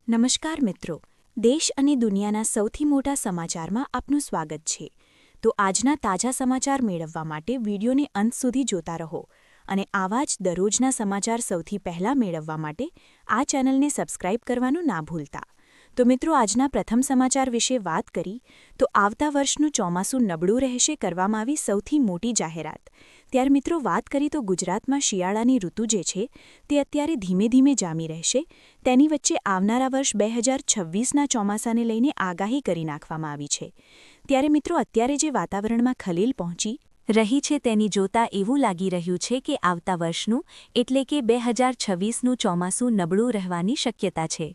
નમસ્કાર મિત્રો, દેશ અને દુનિયાના સૌથી મોટા સમાચારમાં આપનું સ્વાગત છે. તો આજના તાજા સમાચાર મેળવવા માટે વિડીયોને અંત સુધી જોતા રહો અને આવા જ દરરોજના સમાચાર સૌથી પહેલાં મેળવવા માટે આ ચેનલને સબસ્ક્રાઇબ કરવાનું ના ભૂલતા. તો મિત્રો, આજના પ્રથમ સમાચાર વિશે વાત કરી તો આવતા વર્ષનું ચોમાસું નબળું રહેશે કરવામાં આવી સૌથી મોટી જાહેરાત. ત્યારે મિત્રો, વાત કરી તો ગુજરાતમાં શિયાળાની ઋતુ જે છે તે અત્યારે ધીમે ધીમે જામી રહેશે. તેની વચ્ચે આવનારા વર્ષ 2026ના ચોમાસાને લઈને આગાહી કરી નાખવામાં આવી છે. ત્યારે મિત્રો, અત્યારે જે વાતાવરણમાં ખલેલ પહોંચી રહી છે તેની જોતા એવું લાગી રહ્યું છે કે આવતા વર્ષનું એટલે કે 2026નું ચોમાસું નબળું રહેવાની શક્યતા છે.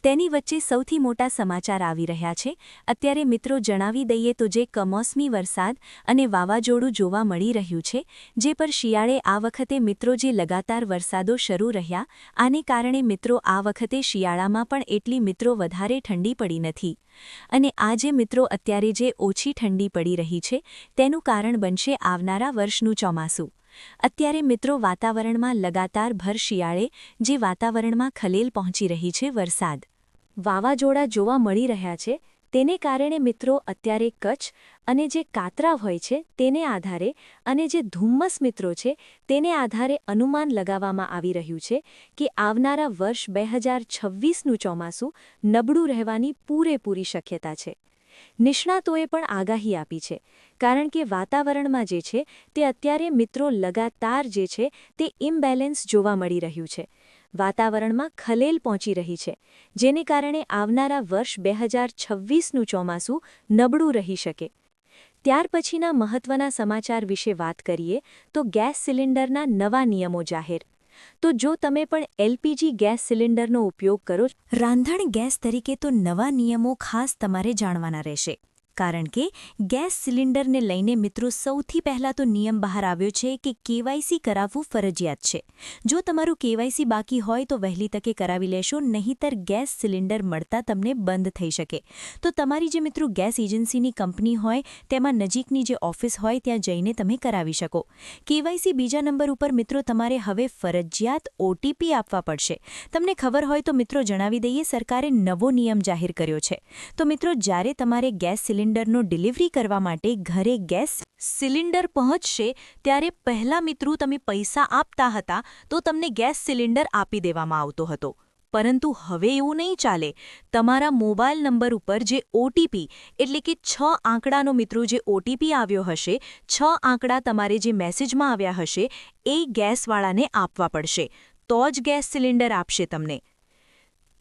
તેની વચ્ચે સૌથી મોટા સમાચાર આવી રહ્યા છે. અત્યારે મિત્રો જણાવી દઈએ તો જે કમોસમી વરસાદ અને વાવાઝોડું જોવા મળી રહ્યું છે, જે પર શિયાળે આ વખતે મિત્રો જે લગાતાર વરસાદો શરૂ રહ્યા, આને કારણે મિત્રો આ વખતે શિયાળામાં પણ એટલી મિત્રો વધારે ઠંડી પડી નથી. અને આ જે મિત્રો અત્યારે જે ઓછી ઠંડી પડી રહી છે તેનું કારણ બનશે આવનારા વર્ષનું ચોમાસું. અત્યારે મિત્રો વાતાવરણમાં લગાતાર ભર શિયાળે જે વાતાવરણમાં ખલેલ પહોંચી રહી છે, વરસાદ, વાવાઝોડા જોવા મળી રહ્યા છે, તેને કારણે મિત્રો અત્યારે કચ્છ અને જે કાતરા હોય છે તેને આધારે અને જે ધુમ્મસ મિત્રો છે તેને આધારે અનુમાન લગાવવામાં આવી રહ્યું છે કે આવનારા વર્ષ 2026નું ચોમાસું નબળું રહેવાની પૂરેપૂરી શક્યતા છે. નિષ્ણાતોએ પણ આગાહી આપી છે, કારણ કે વાતાવરણમાં જે છે તે અત્યારે મિત્રો લગાતાર જે છે તે ઇમ્બેલેન્સ જોવા મળી રહ્યું છે. વાતાવરણમાં ખલેલ પહોંચી રહી છે, જેને કારણે આવનારા વર્ષ 2026નું ચોમાસું નબળું રહી શકે. ત્યાર પછીના મહત્વના સમાચાર વિશે વાત કરીએ તો ગેસ સિલિન્ડરના નવા નિયમો જાહેર. તો જો તમે પણ એલપીજી ગેસ સિલિન્ડરનો ઉપયોગ કરો રાંધણ ગેસ તરીકે, તો નવા નિયમો ખાસ તમારે જાણવાના રહેશે. કારણ કે ગેસ સિલિન્ડરને લઈને મિત્રો સૌથી પહેલાં તો નિયમ બહાર આવ્યો છે કે કેવાયસી કરાવવું ફરજિયાત છે. જો તમારું કેવાયસી બાકી હોય તો વહેલી તકે કરાવી લેશો, નહીંતર ગેસ સિલિન્ડર મળતા તમને બંધ થઈ શકે. તો તમારી જે મિત્રો ગેસ એજન્સીની કંપની હોય તેમાં નજીકની જે ઓફિસ હોય ત્યાં જઈને તમે કરાવી શકો. કેવાયસી બીજા નંબર ઉપર મિત્રો તમારે હવે ફરજિયાત ઓટીપી આપવા પડશે. તમને ખબર હોય તો મિત્રો જણાવી દઈએ, સરકારે નવો નિયમ જાહેર કર્યો છે. તો મિત્રો, જ્યારે તમારે ગેસ સિલિન્ડરનો ડિલિવરી કરવા માટે ઘરે ગેસ સિલિન્ડર પહોંચશે ત્યારે પહેલાં મિત્રો તમે પૈસા આપતા હતા તો તમને ગેસ સિલિન્ડર આપી દેવામાં આવતો હતો. પરંતુ હવે એવું નહીં ચાલે. તમારા મોબાઈલ નંબર ઉપર જે ઓટીપી એટલે કે 6 આંકડાનો મિત્રો જે ઓટીપી આવ્યો હશે, 6 આંકડા તમારે જે મેસેજમાં આવ્યા હશે એ ગેસવાળાને આપવા પડશે, તો જ ગેસ સિલિન્ડર આપશે તમને.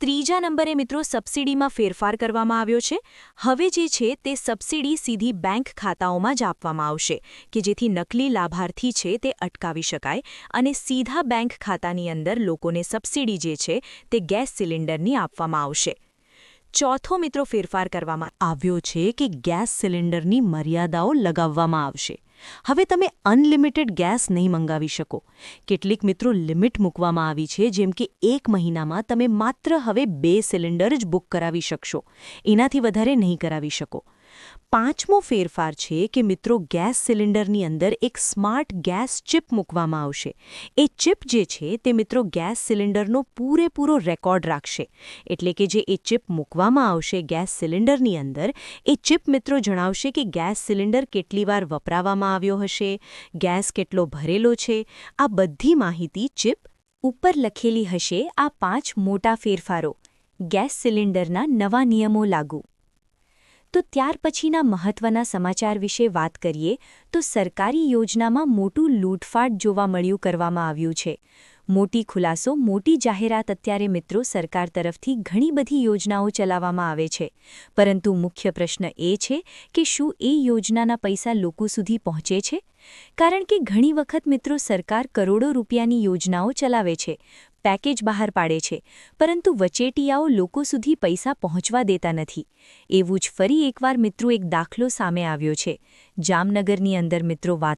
ત્રીજા નંબરે મિત્રો સબસિડીમાં ફેરફાર કરવામાં આવ્યો છે. હવે જે છે તે સબસિડી સીધી બેંક ખાતાઓમાં જ આપવામાં આવશે કે જેથી નકલી લાભાર્થી છે તે અટકાવી શકાય અને સીધા બેંક ખાતાની અંદર લોકોને સબસિડી જે છે તે ગેસ સિલિન્ડરની આપવામાં આવશે. ચોથો મિત્રો ફેરફાર કરવામાં આવ્યો છે કે ગેસ સિલિન્ડરની મર્યાદાઓ લગાવવામાં આવશે. હવે તમે અનલિમિટેડ ગેસ નહીં મંગાવી શકો. કેટલીક મિત્રો લિમિટ મૂકવામાં આવી છે, જેમ કે 1 મહિનામાં તમે માત્ર હવે 2 સિલિન્ડર જ બુક કરાવી શકશો, એનાથી વધારે નહીં કરાવી શકો. પાંચમો ફેરફાર છે કે મિત્રો ગેસ સિલિન્ડરની અંદર એક સ્માર્ટ ગેસ ચિપ મૂકવામાં આવશે. એ ચિપ જે છે તે મિત્રો ગેસ સિલિન્ડરનો પૂરેપૂરો રેકોર્ડ રાખશે. એટલે કે જે એ ચિપ મૂકવામાં આવશે ગેસ સિલિન્ડરની અંદર, એ ચિપ મિત્રો જણાવશે કે ગેસ સિલિન્ડર કેટલી વાર વપરાવામાં આવ્યો હશે, ગેસ કેટલો ભરેલો છે, આ બધી માહિતી ચિપ ઉપર લખેલી હશે. આ 5 મોટા ફેરફારો. ગેસ સિલિન્ડરના નવા નિયમો લાગુ. તો ત્યાર પછીના મહત્વના સમાચાર વિશે વાત કરીએ તો સરકારી યોજનામાં મોટું લૂંટફાટ જોવા મળ્યું કરવામાં આવ્યું છે. મોટી ખુલાસો, મોટી જાહેરાત. અત્યારે મિત્રો સરકાર તરફથી ઘણી બધી યોજનાઓ ચલાવવામાં આવે છે, પરંતુ મુખ્ય પ્રશ્ન એ છે કે શું એ યોજનાના પૈસા લોકો સુધી પહોંચે છે? કારણ કે ઘણી વખત મિત્રો સરકાર કરોડો રૂપિયાની યોજનાઓ ચલાવે છે, પેકેજ બહાર પાડે છે, પરંતુ વચેટિયાઓ લોકો સુધી પૈસા પહોંચવા દેતા નથી. એવું જ ફરી એકવાર મિત્રો એક દાખલો સામે આવ્યો છે. જામનગરની અંદર મિત્રો વાત